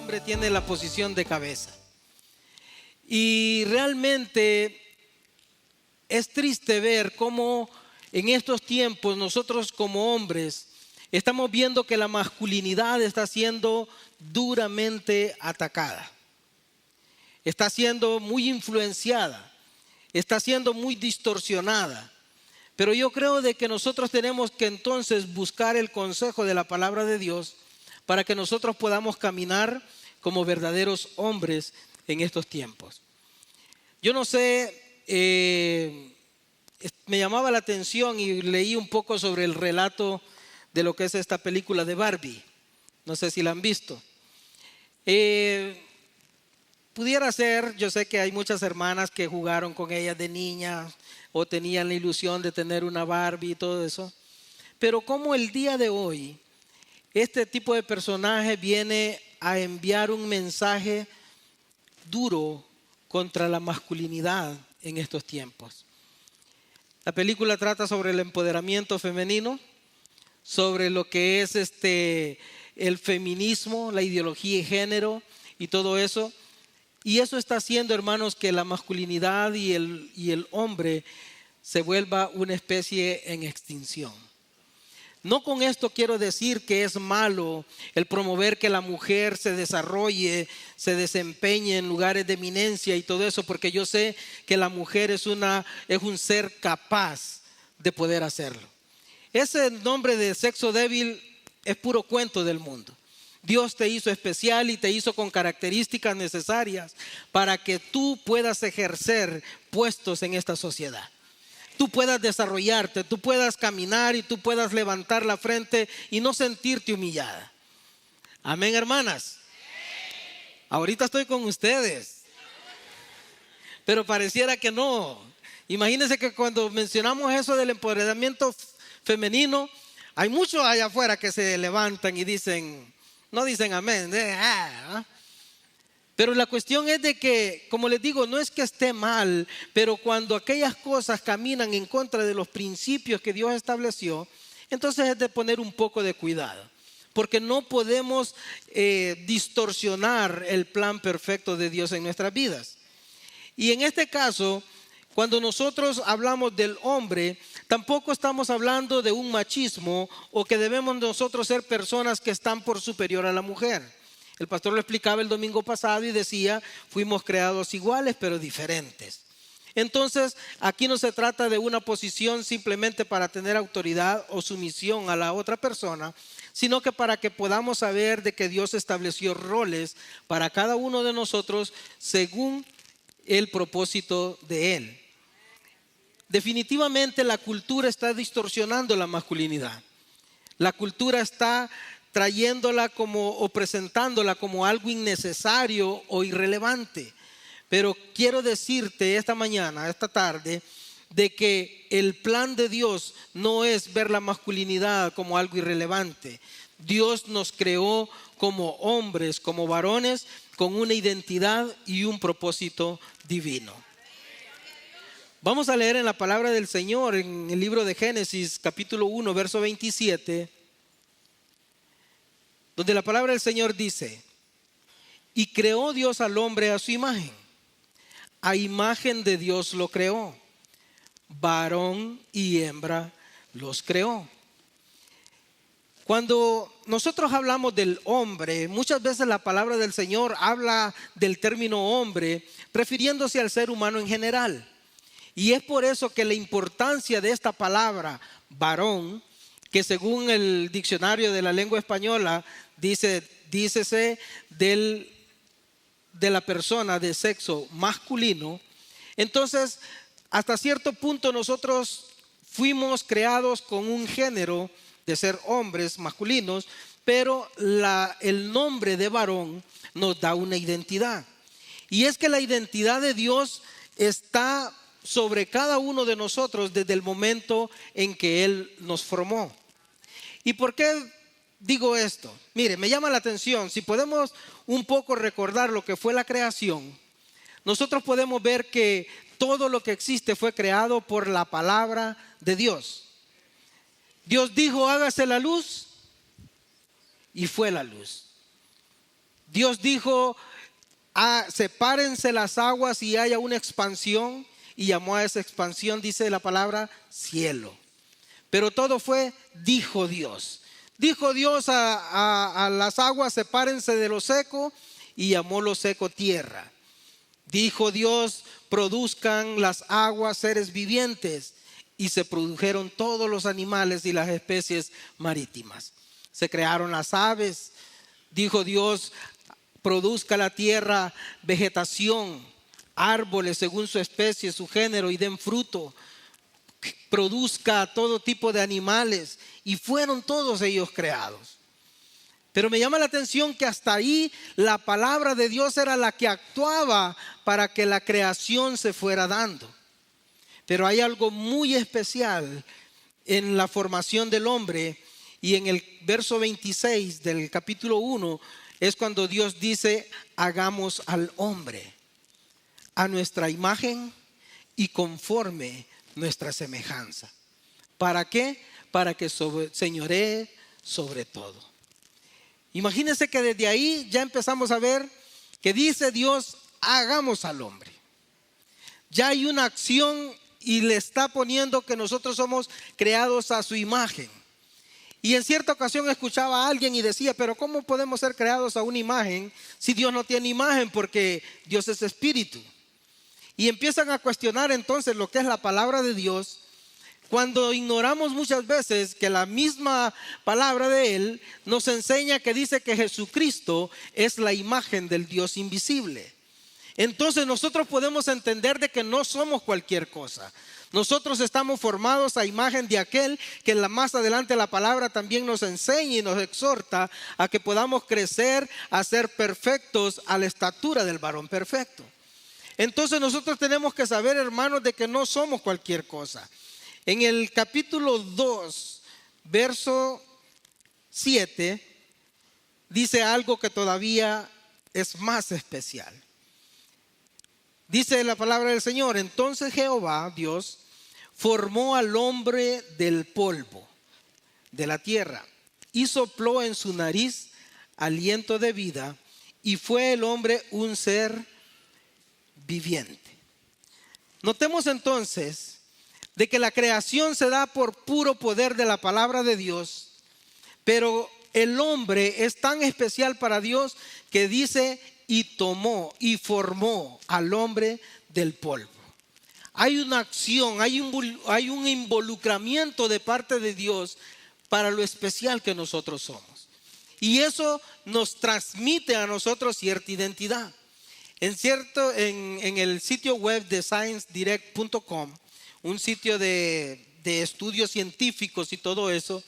hombre tiene la posición de cabeza. Y realmente es triste ver cómo en estos tiempos nosotros como hombres estamos viendo que la masculinidad está siendo duramente atacada. Está siendo muy influenciada, está siendo muy distorsionada. Pero yo creo de que nosotros tenemos que entonces buscar el consejo de la palabra de Dios para que nosotros podamos caminar como verdaderos hombres en estos tiempos. Yo no sé, me llamaba la atención y leí un poco sobre el relato de lo que es esta película de Barbie. No sé si la han visto. Pudiera ser, yo sé que hay muchas hermanas que jugaron con ella de niñas o tenían la ilusión de tener una Barbie y todo eso. Pero como el día de hoy, este tipo de personaje viene a enviar un mensaje duro contra la masculinidad en estos tiempos. La película trata sobre el empoderamiento femenino, sobre lo que es el feminismo, la ideología de género y todo eso. Y eso está haciendo, hermanos, que la masculinidad y el hombre se vuelva una especie en extinción. No con esto quiero decir que es malo el promover que la mujer se desarrolle, se desempeñe en lugares de eminencia y todo eso, porque yo sé que la mujer es un ser capaz de poder hacerlo. Ese nombre de sexo débil es puro cuento del mundo. Dios te hizo especial y te hizo con características necesarias para que tú puedas ejercer puestos en esta sociedad. Tú puedas desarrollarte, tú puedas caminar y tú puedas levantar la frente y no sentirte humillada. Amén, hermanas. Ahorita estoy con ustedes, pero pareciera que no. Imagínense que cuando mencionamos eso del empoderamiento femenino, hay muchos allá afuera que se levantan y dicen, no dicen amén. Pero la cuestión es de que, como les digo, no es que esté mal, pero cuando aquellas cosas caminan en contra de los principios que Dios estableció, entonces es de poner un poco de cuidado, porque no podemos distorsionar el plan perfecto de Dios en nuestras vidas. Y en este caso, cuando nosotros hablamos del hombre, tampoco estamos hablando de un machismo o que debemos nosotros ser personas que están por superior a la mujer. El pastor lo explicaba el domingo pasado y decía, fuimos creados iguales pero diferentes. Entonces, aquí no se trata de una posición simplemente para tener autoridad o sumisión a la otra persona, sino que para que podamos saber de que Dios estableció roles para cada uno de nosotros según el propósito de Él. Definitivamente la cultura está distorsionando la masculinidad. La cultura está trayéndola o presentándola como algo innecesario o irrelevante. Pero quiero decirte esta mañana, esta tarde, de que el plan de Dios no es ver la masculinidad como algo irrelevante. Dios nos creó como hombres, como varones, con una identidad y un propósito divino. Vamos a leer en la palabra del Señor en el libro de Génesis, capítulo 1, verso 27, donde la palabra del Señor dice, y creó Dios al hombre a su imagen, a imagen de Dios lo creó, varón y hembra los creó. Cuando nosotros hablamos del hombre, muchas veces la palabra del Señor habla del término hombre, refiriéndose al ser humano en general. Y es por eso que la importancia de esta palabra, varón, que según el diccionario de la lengua española, dícese de la persona de sexo masculino. Entonces, hasta cierto punto nosotros fuimos creados con un género de ser hombres masculinos, pero el nombre de varón nos da una identidad. Y es que la identidad de Dios está sobre cada uno de nosotros desde el momento en que Él nos formó. ¿Y por qué digo esto? Mire, me llama la atención, si podemos un poco recordar lo que fue la creación, nosotros podemos ver que todo lo que existe fue creado por la palabra de Dios. Dios dijo, hágase la luz, y fue la luz. Dios dijo: sepárense las aguas y haya una expansión, y llamó a esa expansión, dice la palabra, cielo. Pero todo fue, dijo Dios. Dijo Dios a las aguas: sepárense de lo seco, y llamó lo seco tierra. Dijo Dios: produzcan las aguas seres vivientes, y se produjeron todos los animales y las especies marítimas. Se crearon las aves. Dijo Dios: produzca la tierra vegetación, árboles según su especie, su género, y den fruto. Produzca todo tipo de animales, y fueron todos ellos creados. Pero me llama la atención que hasta ahí la palabra de Dios era la que actuaba para que la creación se fuera dando. Pero hay algo muy especial en la formación del hombre, y en el verso 26 del capítulo 1 es cuando Dios dice: hagamos al hombre a nuestra imagen y conforme nuestra semejanza. ¿Para qué? Para que señoree sobre todo. Imagínense que desde ahí ya empezamos a ver que dice Dios: hagamos al hombre. Ya hay una acción, y le está poniendo que nosotros somos creados a su imagen. Y en cierta ocasión escuchaba a alguien y decía: pero ¿cómo podemos ser creados a una imagen si Dios no tiene imagen? Porque Dios es espíritu. Y empiezan a cuestionar entonces lo que es la palabra de Dios, cuando ignoramos muchas veces que la misma palabra de Él nos enseña, que dice que Jesucristo es la imagen del Dios invisible. Entonces nosotros podemos entender de que no somos cualquier cosa. Nosotros estamos formados a imagen de aquel que más adelante la palabra también nos enseña y nos exhorta a que podamos crecer, a ser perfectos a la estatura del varón perfecto. Entonces nosotros tenemos que saber, hermanos, de que no somos cualquier cosa. En el capítulo 2, verso 7, dice algo que todavía es más especial. Dice la palabra del Señor: entonces Jehová, Dios, formó al hombre del polvo de la tierra y sopló en su nariz aliento de vida, y fue el hombre un ser viviente. Notemos entonces de que la creación se da por puro poder de la palabra de Dios, pero el hombre es tan especial para Dios que dice: y tomó y formó al hombre del polvo. Hay una acción, hay un involucramiento de parte de Dios para lo especial que nosotros somos, y eso nos transmite a nosotros cierta identidad. En el sitio web de ScienceDirect.com, un sitio de estudios científicos y todo eso,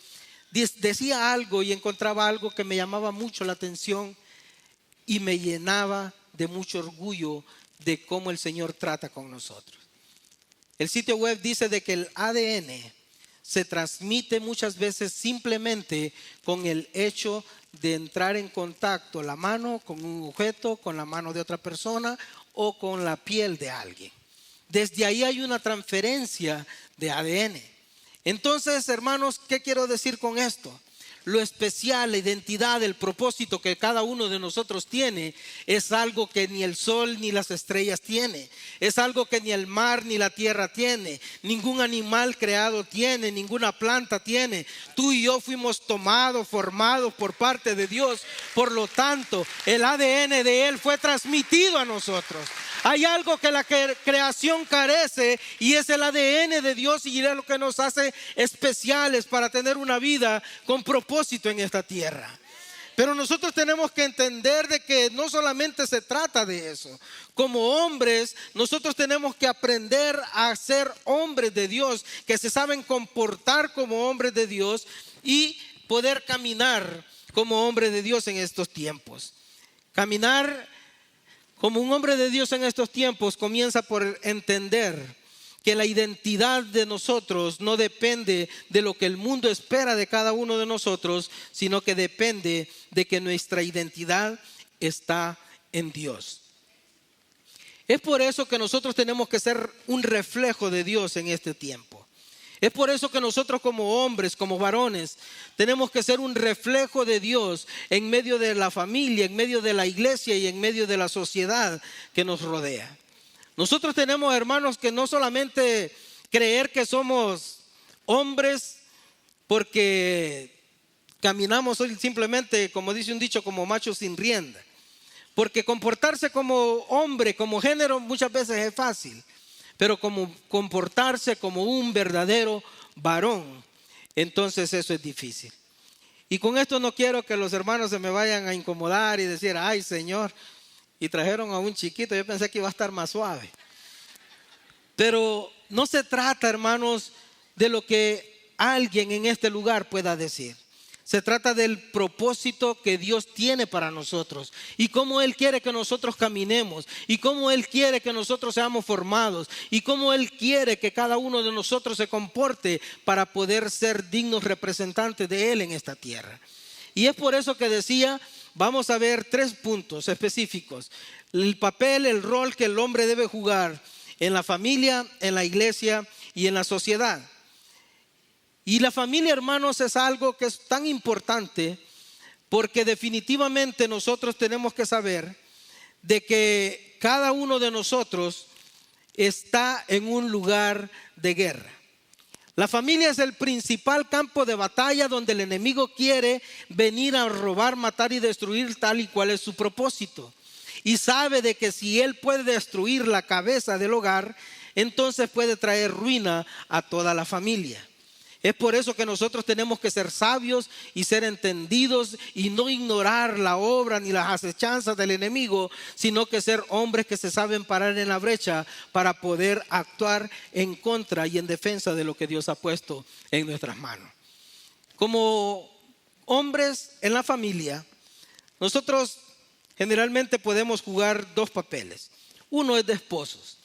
decía algo, y encontraba algo que me llamaba mucho la atención y me llenaba de mucho orgullo de cómo el Señor trata con nosotros. El sitio web dice de que el ADN se transmite muchas veces simplemente con el hecho de entrar en contacto la mano con un objeto, con la mano de otra persona o con la piel de alguien. Desde ahí hay una transferencia de ADN. Entonces, hermanos, ¿qué quiero decir con esto? Lo especial, la identidad, el propósito que cada uno de nosotros tiene es algo que ni el sol ni las estrellas tiene. Es algo que ni el mar ni la tierra tiene. Ningún animal creado tiene, ninguna planta tiene. Tú y yo fuimos tomados, formados por parte de Dios. Por lo tanto, el ADN de Él fue transmitido a nosotros. Hay algo que la creación carece, y es el ADN de Dios, y es lo que nos hace especiales para tener una vida con propósito en esta tierra. Pero nosotros tenemos que entender de que no solamente se trata de eso. Como hombres, nosotros tenemos que aprender a ser hombres de Dios, que se saben comportar como hombres de Dios y poder caminar como hombres de Dios en estos tiempos. Caminar como un hombre de Dios en estos tiempos comienza por entender que la identidad de nosotros no depende de lo que el mundo espera de cada uno de nosotros, sino que depende de que nuestra identidad está en Dios. Es por eso que nosotros tenemos que ser un reflejo de Dios en este tiempo. Es por eso que nosotros como hombres, como varones, tenemos que ser un reflejo de Dios en medio de la familia, en medio de la iglesia y en medio de la sociedad que nos rodea. Nosotros tenemos, hermanos, que no solamente creer que somos hombres porque caminamos hoy simplemente, como dice un dicho, como machos sin rienda. Porque comportarse como hombre, como género, muchas veces es fácil. Pero como comportarse como un verdadero varón, entonces eso es difícil. Y con esto no quiero que los hermanos se me vayan a incomodar y decir, ay Señor, y trajeron a un chiquito, yo pensé que iba a estar más suave. Pero no se trata, hermanos, de lo que alguien en este lugar pueda decir. Se trata del propósito que Dios tiene para nosotros y cómo Él quiere que nosotros caminemos y cómo Él quiere que nosotros seamos formados y cómo Él quiere que cada uno de nosotros se comporte para poder ser dignos representantes de Él en esta tierra. Y es por eso que decía, vamos a ver 3 puntos específicos. El papel, el rol que el hombre debe jugar en la familia, en la iglesia y en la sociedad. Y la familia, hermanos, es algo que es tan importante porque definitivamente nosotros tenemos que saber de que cada uno de nosotros está en un lugar de guerra. La familia es el principal campo de batalla donde el enemigo quiere venir a robar, matar y destruir tal y cual es su propósito. Y sabe de que si él puede destruir la cabeza del hogar, entonces puede traer ruina a toda la familia. Es por eso que nosotros tenemos que ser sabios y ser entendidos y no ignorar la obra ni las acechanzas del enemigo, sino que ser hombres que se saben parar en la brecha para poder actuar en contra y en defensa de lo que Dios ha puesto en nuestras manos. Como hombres en la familia, nosotros generalmente podemos jugar 2 papeles. Uno es de esposos.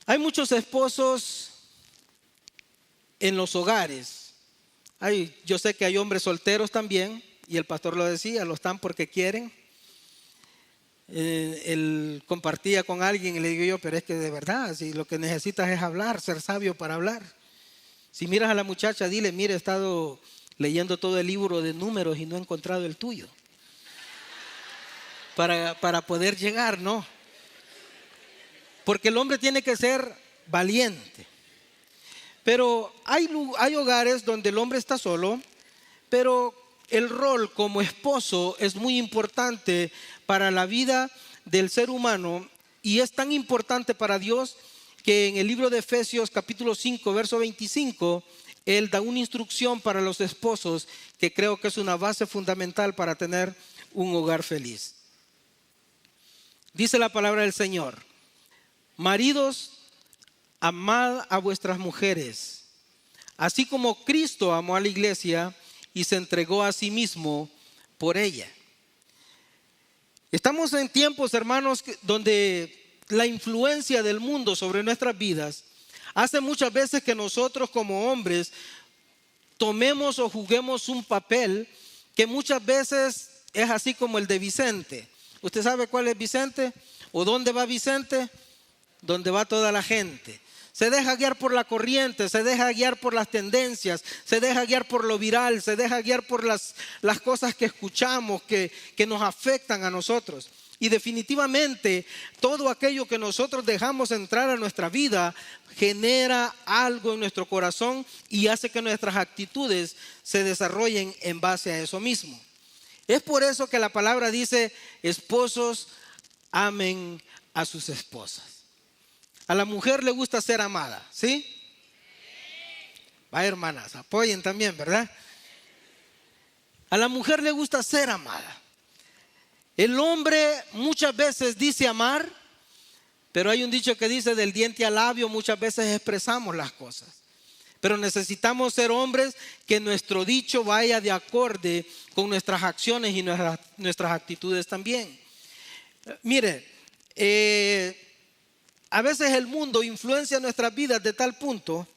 Hay muchos esposos en los hogares. Yo sé que hay hombres solteros también, y el pastor lo decía, lo están porque quieren. Él compartía con alguien y le digo yo, pero es que de verdad, si lo que necesitas es hablar, ser sabio para hablar. Si miras a la muchacha, dile, mire, he estado leyendo todo el libro de Números y no he encontrado el tuyo. Para poder llegar, ¿no? Porque el hombre tiene que ser valiente. Pero hay hogares donde el hombre está solo, pero el rol como esposo es muy importante para la vida del ser humano y es tan importante para Dios que en el libro de Efesios capítulo 5, verso 25, Él da una instrucción para los esposos que creo que es una base fundamental para tener un hogar feliz. Dice la palabra del Señor: maridos, amad a vuestras mujeres, así como Cristo amó a la iglesia y se entregó a sí mismo por ella. Estamos en tiempos, hermanos, donde la influencia del mundo sobre nuestras vidas hace muchas veces que nosotros como hombres tomemos o juguemos un papel que muchas veces es así como el de Vicente. ¿Usted sabe cuál es Vicente? ¿O dónde va Vicente? Donde va toda la gente. Se deja guiar por la corriente, se deja guiar por las tendencias, se deja guiar por lo viral, se deja guiar por las cosas que escuchamos que nos afectan a nosotros. Y definitivamente todo aquello que nosotros dejamos entrar a nuestra vida genera algo en nuestro corazón y hace que nuestras actitudes se desarrollen en base a eso mismo. Es por eso que la palabra dice: esposos, amen a sus esposas. A la mujer le gusta ser amada, ¿sí? Va, hermanas, apoyen también, ¿verdad? A la mujer le gusta ser amada. El hombre muchas veces dice amar, pero hay un dicho que dice: del diente al labio muchas veces expresamos las cosas. Pero necesitamos ser hombres que nuestro dicho vaya de acorde con nuestras acciones y nuestras actitudes también. Mire, a veces el mundo influencia nuestras vidas de tal punto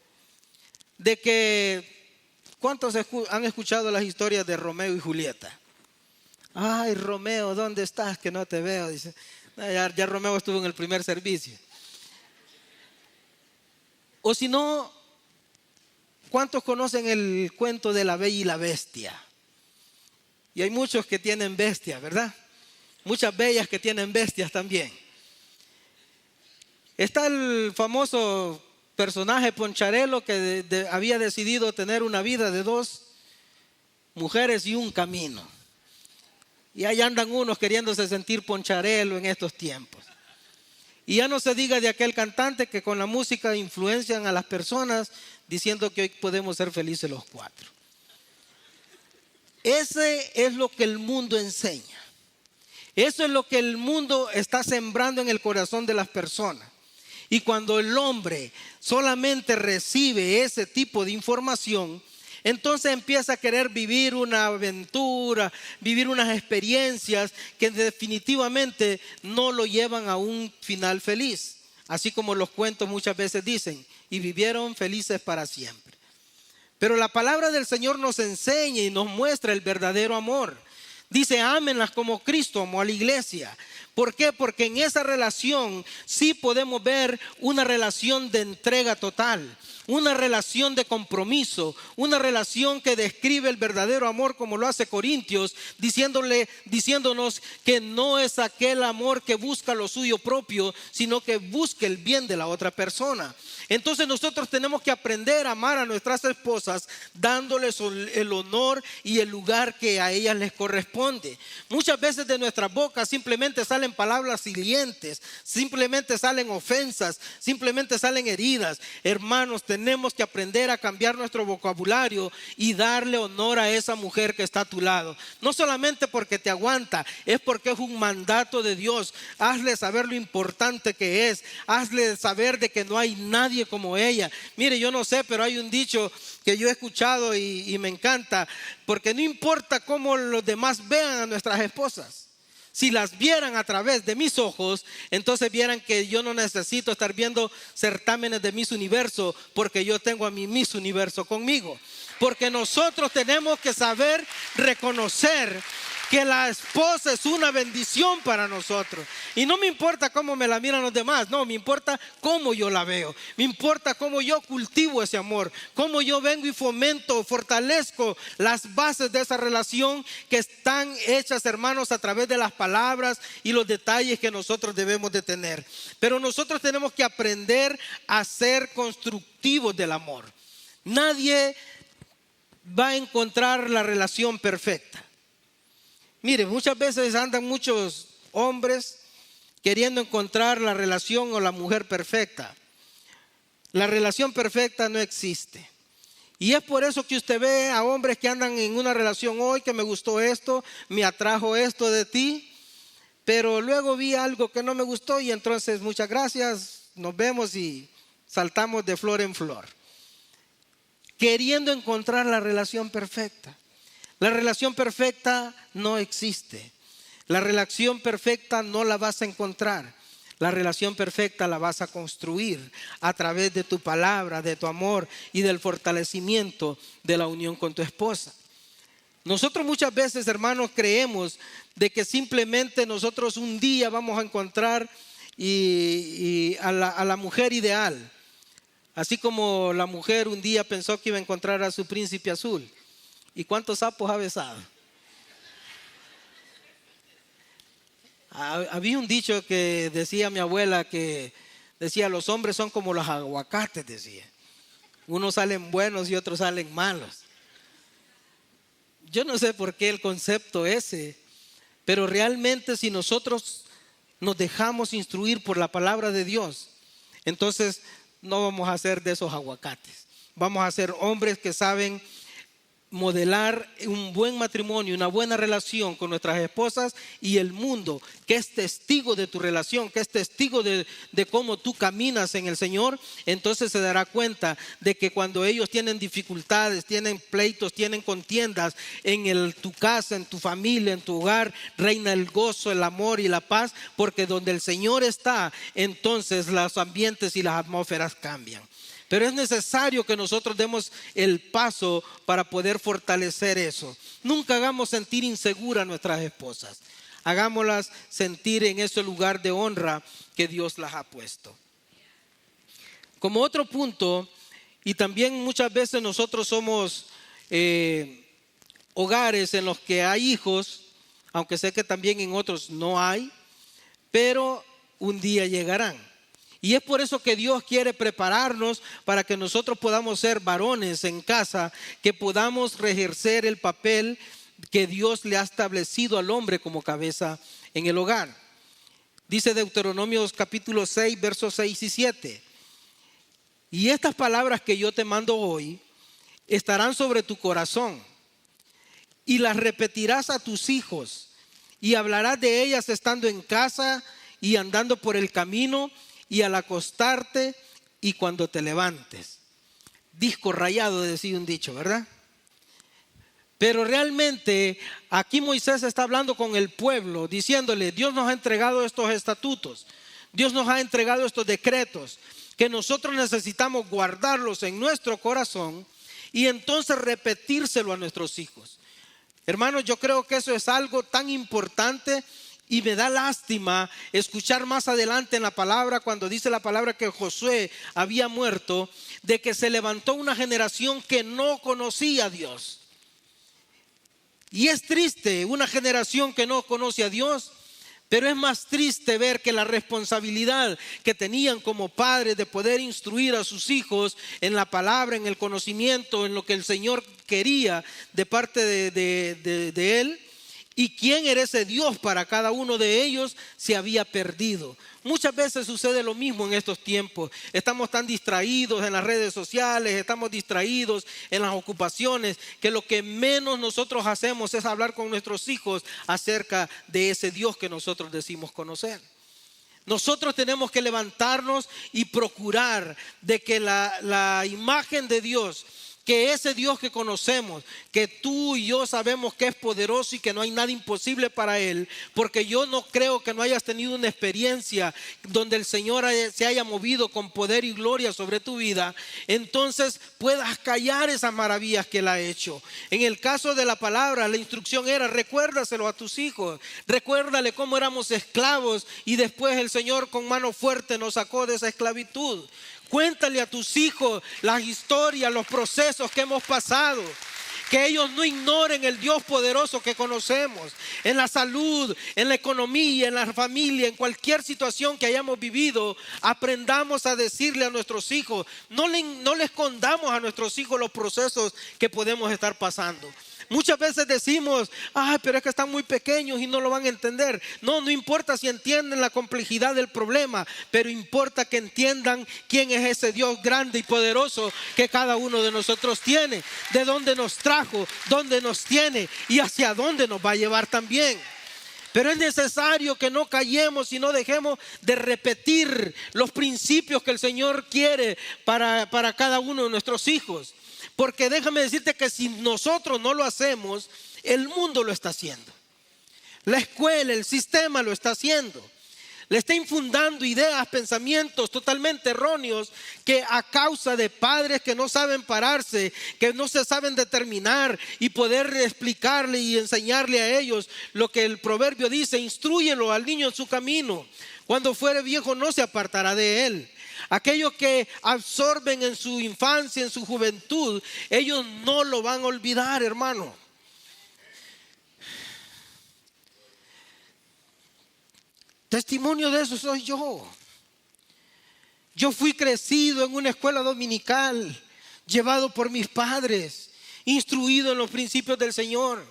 de que, ¿cuántos han escuchado las historias de Romeo y Julieta? Ay, Romeo, ¿dónde estás? Que no te veo. Dice, ya Romeo estuvo en el primer servicio. O si no, ¿Cuántos conocen el cuento de la Bella y la Bestia? Y hay muchos que tienen bestias, ¿verdad? Muchas bellas que tienen bestias también. Está el famoso personaje Poncharelo que había decidido tener una vida de 2 mujeres y un camino. Y ahí andan unos queriéndose sentir Poncharelo en estos tiempos. Y ya no se diga de aquel cantante que con la música influencian a las personas diciendo que hoy podemos ser felices los 4. Ese es lo que el mundo enseña. Eso es lo que el mundo está sembrando en el corazón de las personas. Y cuando el hombre solamente recibe ese tipo de información, entonces empieza a querer vivir una aventura, vivir unas experiencias que definitivamente no lo llevan a un final feliz. Así como los cuentos muchas veces dicen, y vivieron felices para siempre. Pero la palabra del Señor nos enseña y nos muestra el verdadero amor. Dice, ámenlas como Cristo amó a la iglesia. ¿Por qué? Porque en esa relación sí podemos ver una relación de entrega total, una relación de compromiso, una relación que describe el verdadero amor como lo hace Corintios, diciéndonos que no es aquel amor que busca lo suyo propio, sino que busca el bien de la otra persona. Entonces nosotros tenemos que aprender a amar a nuestras esposas dándoles el honor y el lugar que a ellas les corresponde. Muchas veces de nuestras bocas simplemente salen palabras hirientes, simplemente salen ofensas, simplemente salen heridas. Hermanos, tenemos que aprender a cambiar nuestro vocabulario y darle honor a esa mujer que está a tu lado. No solamente porque te aguanta, es porque es un mandato de Dios. Hazle saber lo importante que es. Hazle saber de que no hay nadie como ella. Mire, yo no sé, pero hay un dicho que yo he escuchado y me encanta, porque no importa cómo los demás vean a nuestras esposas. Si las vieran a través de mis ojos, entonces vieran que yo no necesito estar viendo certámenes de Miss Universo, porque yo tengo a mi Miss Universo conmigo. Porque nosotros tenemos que saber reconocer que la esposa es una bendición para nosotros. Y no me importa cómo me la miran los demás, no, me importa cómo yo la veo. Me importa cómo yo cultivo ese amor, cómo yo vengo y fomento, fortalezco las bases de esa relación que están hechas, hermanos, a través de las palabras y los detalles que nosotros debemos de tener. Pero nosotros tenemos que aprender a ser constructivos del amor. Nadie va a encontrar la relación perfecta. Mire, muchas veces andan muchos hombres queriendo encontrar la relación o la mujer perfecta. La relación perfecta no existe. Y es por eso que usted ve a hombres que andan en una relación hoy, que me gustó esto, me atrajo esto de ti, pero luego vi algo que no me gustó y entonces muchas gracias, nos vemos y saltamos de flor en flor. Queriendo encontrar la relación perfecta. La relación perfecta no existe. La relación perfecta no la vas a encontrar. La relación perfecta la vas a construir a través de tu palabra, de tu amor y del fortalecimiento de la unión con tu esposa. Nosotros muchas veces, hermanos, creemos de que simplemente nosotros un día vamos a encontrar a la mujer ideal. Así como la mujer un día pensó que iba a encontrar a su príncipe azul. ¿Y cuántos sapos ha besado? Había un dicho que decía mi abuela, que decía, los hombres son como los aguacates, decía. Unos salen buenos y otros salen malos. Yo no sé por qué el concepto ese, pero realmente si nosotros nos dejamos instruir por la palabra de Dios, entonces no vamos a ser de esos aguacates. Vamos a ser hombres que saben modelar un buen matrimonio, una buena relación con nuestras esposas, y el mundo que es testigo de tu relación, que es testigo de cómo tú caminas en el Señor, entonces se dará cuenta de que cuando ellos tienen dificultades, tienen pleitos, tienen contiendas en tu casa, en tu familia, en tu hogar, reina el gozo, el amor y la paz, porque donde el Señor está, entonces los ambientes y las atmósferas cambian. Pero es necesario que nosotros demos el paso para poder fortalecer eso. Nunca hagamos sentir insegura a nuestras esposas. Hagámoslas sentir en ese lugar de honra que Dios las ha puesto. Como otro punto, Y también muchas veces nosotros somos hogares en los que hay hijos, aunque sé que también en otros no hay, pero un día llegarán. Y es por eso que Dios quiere prepararnos para que nosotros podamos ser varones en casa, que podamos ejercer el papel que Dios le ha establecido al hombre como cabeza en el hogar. Dice Deuteronomios capítulo 6, versos 6 y 7. Y estas palabras que yo te mando hoy estarán sobre tu corazón, y las repetirás a tus hijos, y hablarás de ellas estando en casa y andando por el camino, y al acostarte y cuando te levantes. Disco rayado, decía un dicho, ¿verdad? Pero realmente aquí Moisés está hablando con el pueblo, diciéndole: Dios nos ha entregado estos estatutos, Dios nos ha entregado estos decretos, que nosotros necesitamos guardarlos en nuestro corazón y entonces repetírselo a nuestros hijos. Hermanos, yo creo que eso es algo tan importante. Y me da lástima escuchar más adelante en la palabra, cuando dice la palabra que Josué había muerto, de que se levantó una generación que no conocía a Dios. Y es triste una generación que no conoce a Dios, pero es más triste ver que la responsabilidad que tenían como padres de poder instruir a sus hijos en la palabra, en el conocimiento, en lo que el Señor quería de parte de Él, y quién era ese Dios para cada uno de ellos, se había perdido. Muchas veces sucede lo mismo en estos tiempos. Estamos tan distraídos en las redes sociales, estamos distraídos en las ocupaciones, que lo que menos nosotros hacemos es hablar con nuestros hijos acerca de ese Dios que nosotros decimos conocer. Nosotros tenemos que levantarnos y procurar de que la imagen de Dios, que ese Dios que conocemos, que tú y yo sabemos que es poderoso y que no hay nada imposible para Él, porque yo no creo que no hayas tenido una experiencia donde el Señor se haya movido con poder y gloria sobre tu vida, entonces puedas callar esas maravillas que Él ha hecho. En el caso de la palabra, la instrucción era: recuérdaselo a tus hijos, recuérdale cómo éramos esclavos y después el Señor con mano fuerte nos sacó de esa esclavitud. Cuéntale a tus hijos las historias, los procesos que hemos pasado. Que ellos no ignoren el Dios poderoso que conocemos. En la salud, en la economía, en la familia, en cualquier situación que hayamos vivido, aprendamos a decirle a nuestros hijos. No le escondamos a nuestros hijos los procesos que podemos estar pasando. Muchas veces decimos: pero es que están muy pequeños y no lo van a entender. No importa si entienden la complejidad del problema, pero importa que entiendan quién es ese Dios grande y poderoso que cada uno de nosotros tiene, de dónde nos trajo, dónde nos tiene y hacia dónde nos va a llevar también. Pero es necesario que no callemos y no dejemos de repetir los principios que el Señor quiere para cada uno de nuestros hijos. Porque déjame decirte que si nosotros no lo hacemos, el mundo lo está haciendo. La escuela, el sistema lo está haciendo. Le está infundando ideas, pensamientos totalmente erróneos, que a causa de padres que no saben pararse, que no se saben determinar y poder explicarle y enseñarle a ellos lo que el proverbio dice: instrúyelo al niño en su camino, cuando fuere viejo no se apartará de él. Aquellos que absorben en su infancia, en su juventud, ellos no lo van a olvidar, hermano. Testimonio de eso soy yo. Yo fui crecido en una escuela dominical, llevado por mis padres, instruido en los principios del Señor.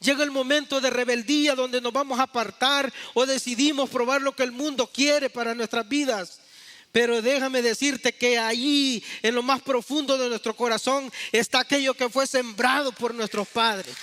Llega el momento de rebeldía donde nos vamos a apartar o decidimos probar lo que el mundo quiere para nuestras vidas. Pero déjame decirte que allí, en lo más profundo de nuestro corazón, está aquello que fue sembrado por nuestros padres.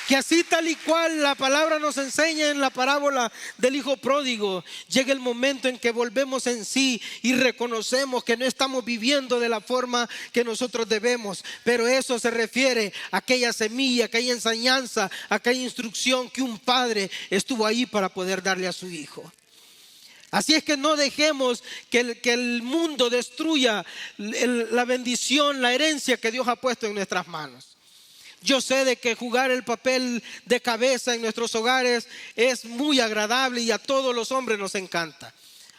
Que así tal y cual la palabra nos enseña en la parábola del hijo pródigo, llega el momento en que volvemos en sí y reconocemos que no estamos viviendo de la forma que nosotros debemos. Pero eso se refiere a aquella semilla, aquella enseñanza, aquella instrucción que un padre estuvo ahí para poder darle a su hijo. Así es que no dejemos que el mundo destruya la bendición, la herencia que Dios ha puesto en nuestras manos. Yo sé de que jugar el papel de cabeza en nuestros hogares es muy agradable y a todos los hombres nos encanta.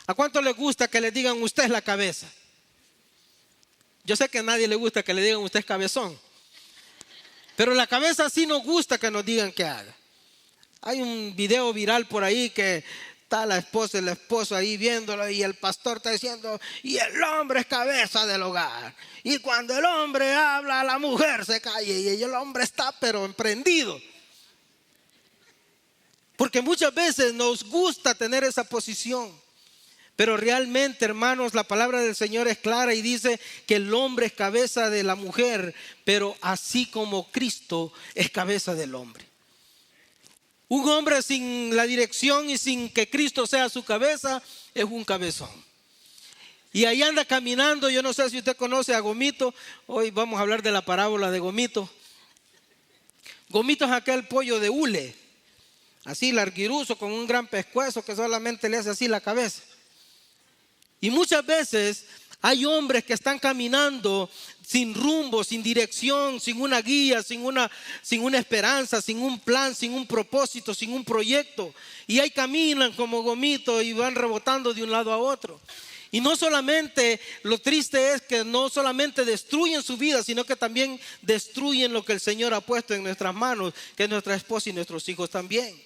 ¿A cuánto les gusta que les digan: usted es la cabeza? Yo sé que a nadie le gusta que le digan usted es cabezón, pero la cabeza sí nos gusta que nos digan que haga. Hay un video viral por ahí que está la esposa y el esposo ahí viéndolo y el pastor está diciendo, y el hombre es cabeza del hogar. Y cuando el hombre habla, la mujer se calla y el hombre está pero emprendido. Porque muchas veces nos gusta tener esa posición. Pero realmente, hermanos, la palabra del Señor es clara y dice que el hombre es cabeza de la mujer, pero así como Cristo es cabeza del hombre. Un hombre sin la dirección y sin que Cristo sea su cabeza es un cabezón. Y ahí anda caminando. Yo no sé si usted conoce a Gomito. Hoy vamos a hablar de la parábola de Gomito. Gomito es aquel pollo de hule, así larguiruzo, con un gran pescuezo que solamente le hace así la cabeza. Y muchas veces hay hombres que están caminando sin rumbo, sin dirección, sin una guía, sin una esperanza, sin un plan, sin un propósito, sin un proyecto. Y ahí caminan como Gomito y van rebotando de un lado a otro. Y no solamente, lo triste es que no solamente destruyen su vida, sino que también destruyen lo que el Señor ha puesto en nuestras manos, que es nuestra esposa y nuestros hijos también.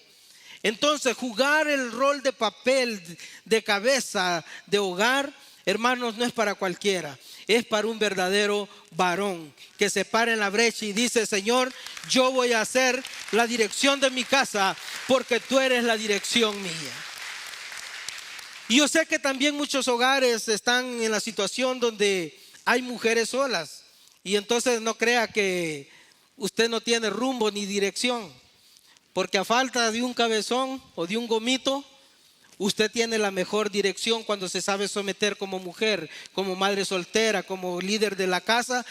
Entonces, jugar el rol de papel de cabeza de hogar, hermanos, no es para cualquiera. Es para un verdadero varón que se para en la brecha y dice: Señor, yo voy a hacer la dirección de mi casa porque tú eres la dirección mía. Y yo sé que también muchos hogares están en la situación donde hay mujeres solas. Y entonces no crea que usted no tiene rumbo ni dirección. Porque a falta de un cabezón o de un Gomito, usted tiene la mejor dirección cuando se sabe someter como mujer, como madre soltera, como líder de la casa,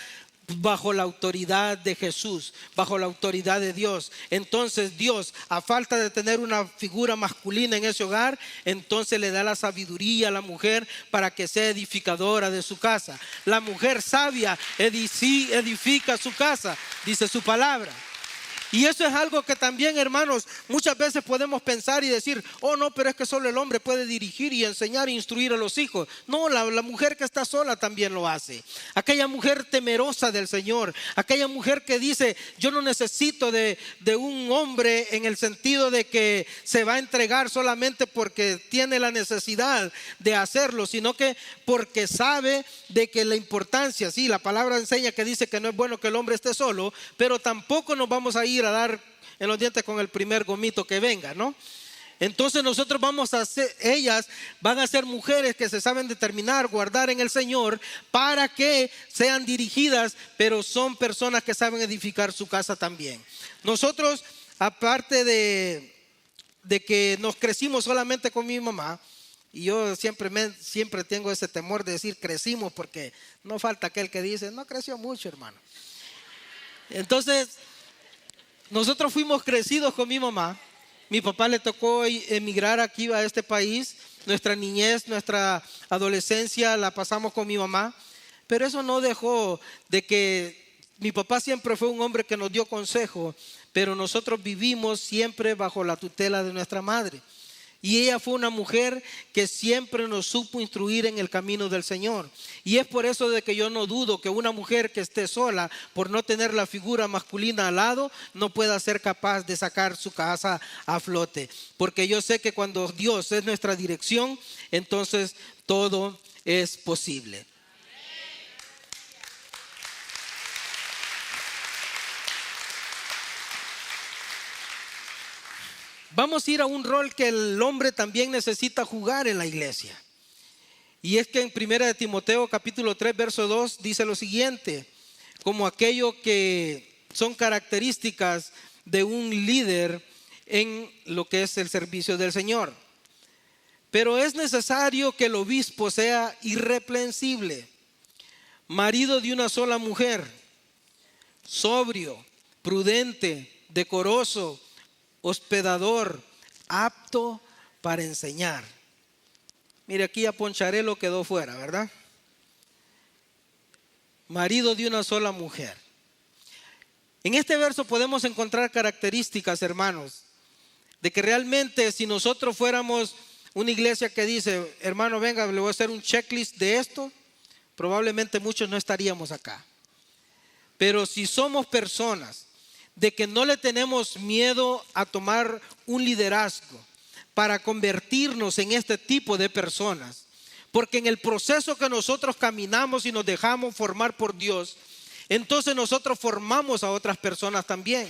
bajo la autoridad de Jesús, bajo la autoridad de Dios. Entonces Dios, a falta de tener una figura masculina en ese hogar, entonces le da la sabiduría a la mujer para que sea edificadora de su casa. La mujer sabia edifica su casa, dice su palabra. Y eso es algo que también, hermanos, muchas veces podemos pensar y decir: oh no, pero es que solo el hombre puede dirigir y enseñar e instruir a los hijos. No, la mujer que está sola también lo hace. Aquella mujer temerosa del Señor, aquella mujer que dice: yo no necesito de un hombre en el sentido de que se va a entregar solamente porque tiene la necesidad de hacerlo, sino que porque sabe de que la importancia, sí, la palabra enseña que dice que no es bueno que el hombre esté solo, pero tampoco nos vamos a ir a dar en los dientes con el primer Gomito que venga, ¿no? Entonces nosotros ellas van a ser mujeres que se saben determinar, guardar en el Señor para que sean dirigidas, pero son personas que saben edificar su casa también. Nosotros, aparte de que nos crecimos solamente con mi mamá, y yo siempre tengo ese temor de decir crecimos, porque no falta aquel que dice: no creció mucho, hermano. Entonces, nosotros fuimos crecidos con mi mamá. Mi papá le tocó emigrar aquí a este país. Nuestra niñez, nuestra adolescencia la pasamos con mi mamá. Pero eso no dejó de que mi papá siempre fue un hombre que nos dio consejo, pero nosotros vivimos siempre bajo la tutela de nuestra madre. Y ella fue una mujer que siempre nos supo instruir en el camino del Señor. Y es por eso de que yo no dudo que una mujer que esté sola, por no tener la figura masculina al lado, no pueda ser capaz de sacar su casa a flote. Porque yo sé que cuando Dios es nuestra dirección, entonces todo es posible. Vamos a ir a un rol que el hombre también necesita jugar en la iglesia. Y es que en 1 Timoteo capítulo 3 verso 2 dice lo siguiente: como aquello que son características de un líder en lo que es el servicio del Señor. Pero es necesario que el obispo sea irreprensible, marido de una sola mujer, sobrio, prudente, decoroso, hospedador, apto para enseñar. Mire, aquí a Poncharelo quedó fuera, ¿verdad? Marido de una sola mujer. En este verso podemos encontrar características, hermanos, de que realmente si nosotros fuéramos una iglesia que dice: hermano, venga, le voy a hacer un checklist de esto, probablemente muchos no estaríamos acá. Pero si somos personas de que no le tenemos miedo a tomar un liderazgo para convertirnos en este tipo de personas, porque en el proceso que nosotros caminamos y nos dejamos formar por Dios, entonces nosotros formamos a otras personas también.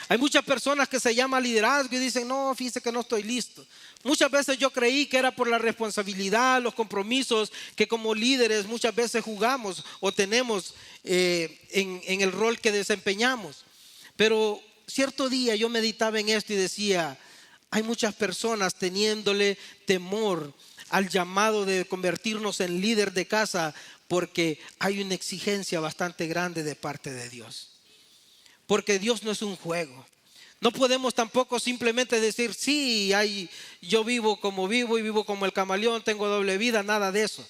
Hay muchas personas que se llaman liderazgo y dicen, no, fíjese que no estoy listo. Muchas veces yo creí que era por la responsabilidad, los compromisos que como líderes muchas veces jugamos o tenemos en el rol que desempeñamos. Pero cierto día yo meditaba en esto y decía, hay muchas personas teniéndole temor al llamado de convertirnos en líder de casa porque hay una exigencia bastante grande de parte de Dios. Porque Dios no es un juego. No podemos tampoco simplemente decir, sí, yo vivo como vivo y vivo como el camaleón, tengo doble vida, nada de eso.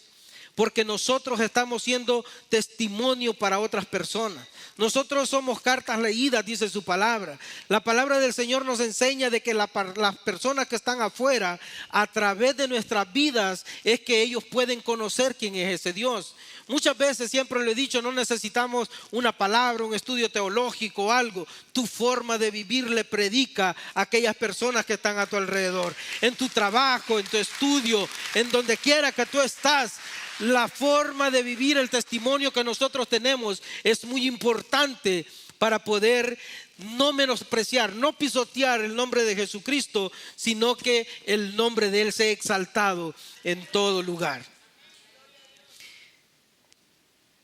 Porque nosotros estamos siendo testimonio para otras personas. Nosotros somos cartas leídas, dice su palabra. La palabra del Señor nos enseña de que las personas que están afuera, a través de nuestras vidas, es que ellos pueden conocer quién es ese Dios. Muchas veces, siempre lo he dicho, no necesitamos una palabra, un estudio teológico o algo. Tu forma de vivir le predica a aquellas personas que están a tu alrededor. En tu trabajo, en tu estudio, en donde quiera que tú estás. La forma de vivir, el testimonio que nosotros tenemos es muy importante para poder no menospreciar, no pisotear el nombre de Jesucristo, sino que el nombre de Él sea exaltado en todo lugar.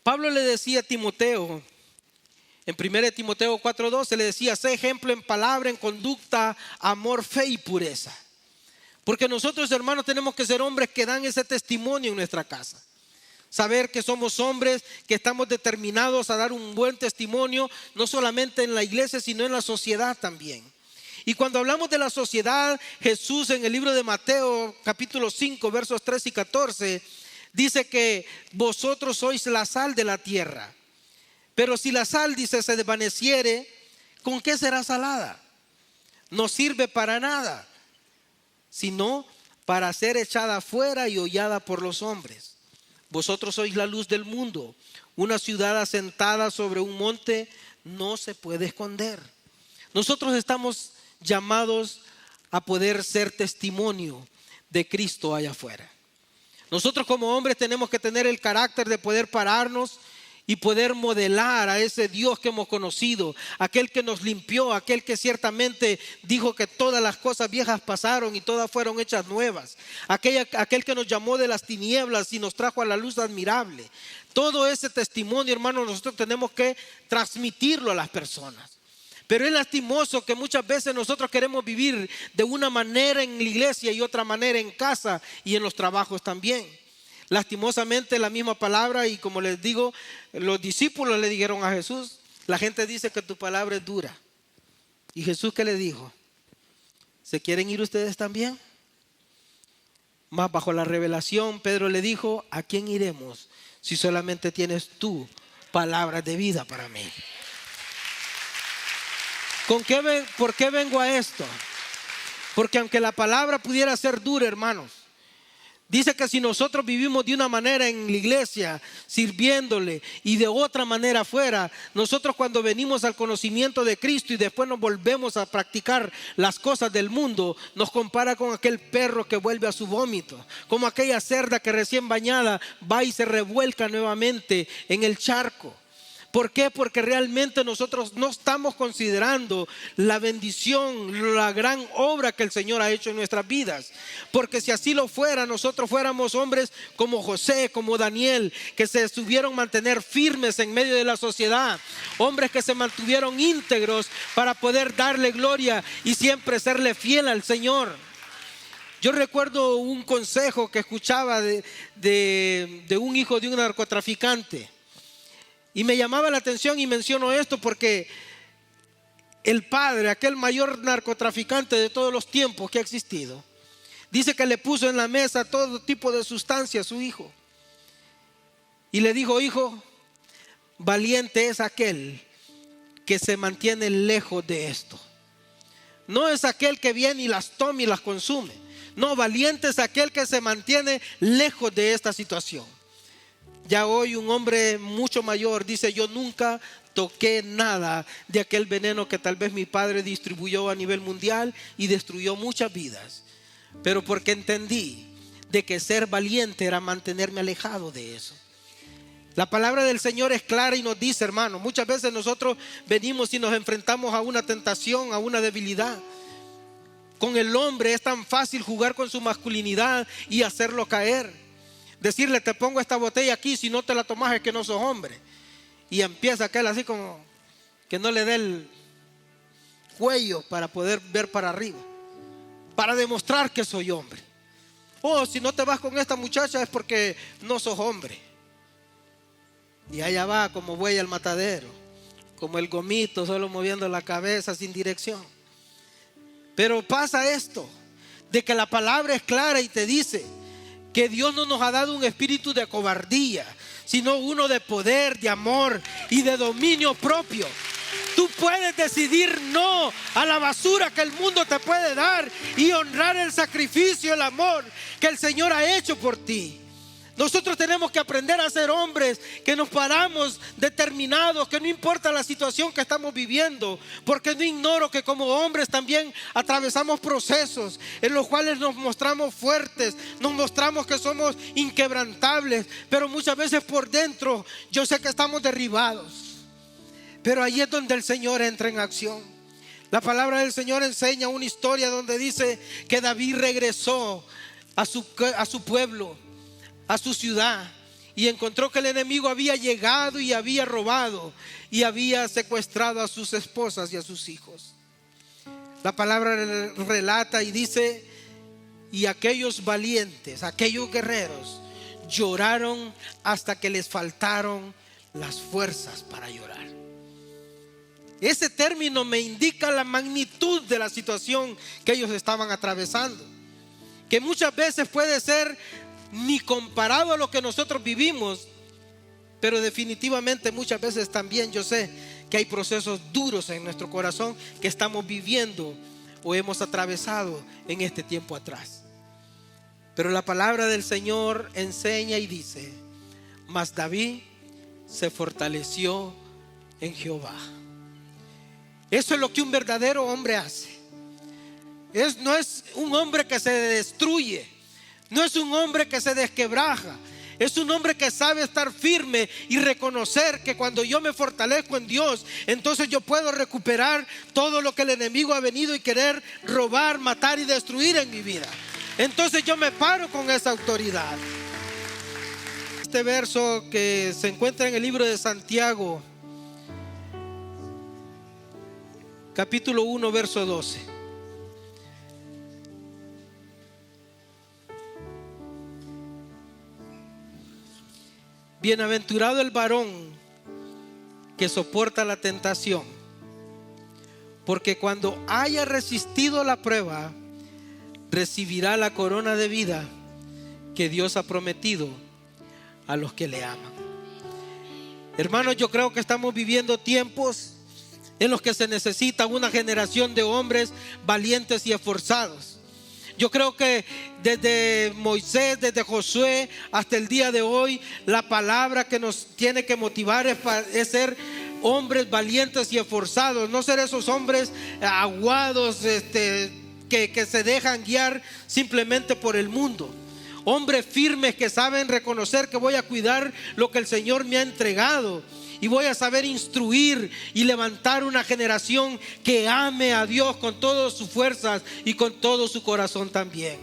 Pablo le decía a Timoteo, en 1 Timoteo 4:12, le decía, sé ejemplo en palabra, en conducta, amor, fe y pureza. Porque nosotros, hermanos, tenemos que ser hombres que dan ese testimonio en nuestra casa. Saber que somos hombres que estamos determinados a dar un buen testimonio, no solamente en la iglesia, sino en la sociedad también. Y cuando hablamos de la sociedad, Jesús en el libro de Mateo, capítulo 5, versos 3 y 14, dice que vosotros sois la sal de la tierra. Pero si la sal, dice, se desvaneciere, ¿con qué será salada? No sirve para nada, sino para ser echada fuera y hollada por los hombres. Vosotros sois la luz del mundo. Una ciudad asentada sobre un monte no se puede esconder. Nosotros estamos llamados a poder ser testimonio de Cristo allá afuera. Nosotros como hombres tenemos que tener el carácter de poder pararnos y poder modelar a ese Dios que hemos conocido, aquel que nos limpió, aquel que ciertamente dijo que todas las cosas viejas pasaron y todas fueron hechas nuevas, aquel que nos llamó de las tinieblas y nos trajo a la luz admirable. Todo ese testimonio, hermanos, nosotros tenemos que transmitirlo a las personas. Pero es lastimoso que muchas veces nosotros queremos vivir de una manera en la iglesia y otra manera en casa y en los trabajos también. Lastimosamente la misma palabra, y como les digo, los discípulos le dijeron a Jesús, la gente dice que tu palabra es dura. Y Jesús, ¿qué le dijo? ¿Se quieren ir ustedes también? Más bajo la revelación, Pedro le dijo, ¿a quién iremos si solamente tienes tú palabras de vida para mí? ¿Por qué vengo a esto? Porque aunque la palabra pudiera ser dura, hermanos, dice que si nosotros vivimos de una manera en la iglesia, sirviéndole, y de otra manera afuera, nosotros cuando venimos al conocimiento de Cristo y después nos volvemos a practicar las cosas del mundo, nos compara con aquel perro que vuelve a su vómito, como aquella cerda que recién bañada va y se revuelca nuevamente en el charco. ¿Por qué? Porque realmente nosotros no estamos considerando la bendición, la gran obra que el Señor ha hecho en nuestras vidas. Porque si así lo fuera, nosotros fuéramos hombres como José, como Daniel, que se supieron mantener firmes en medio de la sociedad. Hombres que se mantuvieron íntegros para poder darle gloria y siempre serle fiel al Señor. Yo recuerdo un consejo que escuchaba de un hijo de un narcotraficante. Y me llamaba la atención y menciono esto porque el padre, aquel mayor narcotraficante de todos los tiempos que ha existido, dice que le puso en la mesa todo tipo de sustancia a su hijo. Y le dijo, hijo, valiente es aquel que se mantiene lejos de esto. No es aquel que viene y las toma y las consume. No, valiente es aquel que se mantiene lejos de esta situación. Ya hoy un hombre mucho mayor dice: yo nunca toqué nada de aquel veneno que tal vez mi padre distribuyó a nivel mundial y destruyó muchas vidas. Pero porque entendí de que ser valiente era mantenerme alejado de eso. La palabra del Señor es clara y nos dice, hermano, muchas veces nosotros venimos y nos enfrentamos a una tentación, a una debilidad. Con el hombre es tan fácil jugar con su masculinidad y hacerlo caer. Decirle: te pongo esta botella aquí, si no te la tomas es que no sos hombre. Y empieza aquel así como que no le dé el cuello para poder ver para arriba, para demostrar que soy hombre. Oh, si no te vas con esta muchacha es porque no sos hombre. Y allá va como buey al matadero, como el gomito, solo moviendo la cabeza sin dirección. Pero pasa esto, de que la palabra es clara y te dice que Dios no nos ha dado un espíritu de cobardía, sino uno de poder, de amor y de dominio propio. Tú puedes decidir no a la basura que el mundo te puede dar y honrar el sacrificio, el amor que el Señor ha hecho por ti. Nosotros tenemos que aprender a ser hombres que nos paramos determinados, que no importa la situación que estamos viviendo, porque no ignoro que como hombres también atravesamos procesos en los cuales nos mostramos fuertes, nos mostramos que somos inquebrantables, pero muchas veces por dentro yo sé que estamos derribados. Pero ahí es donde el Señor entra en acción. La palabra del Señor enseña una historia donde dice que David regresó a su pueblo, a su ciudad, y encontró que el enemigo había llegado y había robado y había secuestrado a sus esposas y a sus hijos. La palabra relata y dice: y aquellos valientes, aquellos guerreros lloraron hasta que les faltaron las fuerzas para llorar. Ese término me indica la magnitud de la situación que ellos estaban atravesando, que muchas veces puede ser ni comparado a lo que nosotros vivimos, pero definitivamente muchas veces también yo sé que hay procesos duros en nuestro corazón que estamos viviendo o hemos atravesado en este tiempo atrás. Pero la palabra del Señor enseña y dice: mas David se fortaleció en Jehová. Eso es lo que un verdadero hombre hace. No es un hombre que se destruye, no es un hombre que se desquebraja, es un hombre que sabe estar firme y reconocer que cuando yo me fortalezco en Dios, entonces yo puedo recuperar todo lo que el enemigo ha venido y querer robar, matar y destruir en mi vida. Entonces yo me paro con esa autoridad. Este verso que se encuentra en el libro de Santiago, capítulo 1, verso 12. Bienaventurado el varón que soporta la tentación, porque cuando haya resistido la prueba, recibirá la corona de vida que Dios ha prometido a los que le aman. Hermanos, yo creo que estamos viviendo tiempos en los que se necesita una generación de hombres valientes y esforzados. Yo creo que desde Moisés, desde Josué hasta el día de hoy, la palabra que nos tiene que motivar es ser hombres valientes y esforzados, no ser esos hombres aguados que se dejan guiar simplemente por el mundo. Hombres firmes que saben reconocer que voy a cuidar lo que el Señor me ha entregado y voy a saber instruir y levantar una generación que ame a Dios con todas sus fuerzas y con todo su corazón también.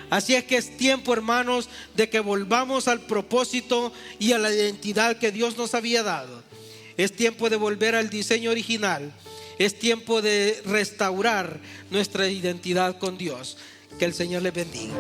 Así es que es tiempo, hermanos, de que volvamos al propósito y a la identidad que Dios nos había dado. Es tiempo de volver al diseño original. Es tiempo de restaurar nuestra identidad con Dios. Que el Señor les bendiga.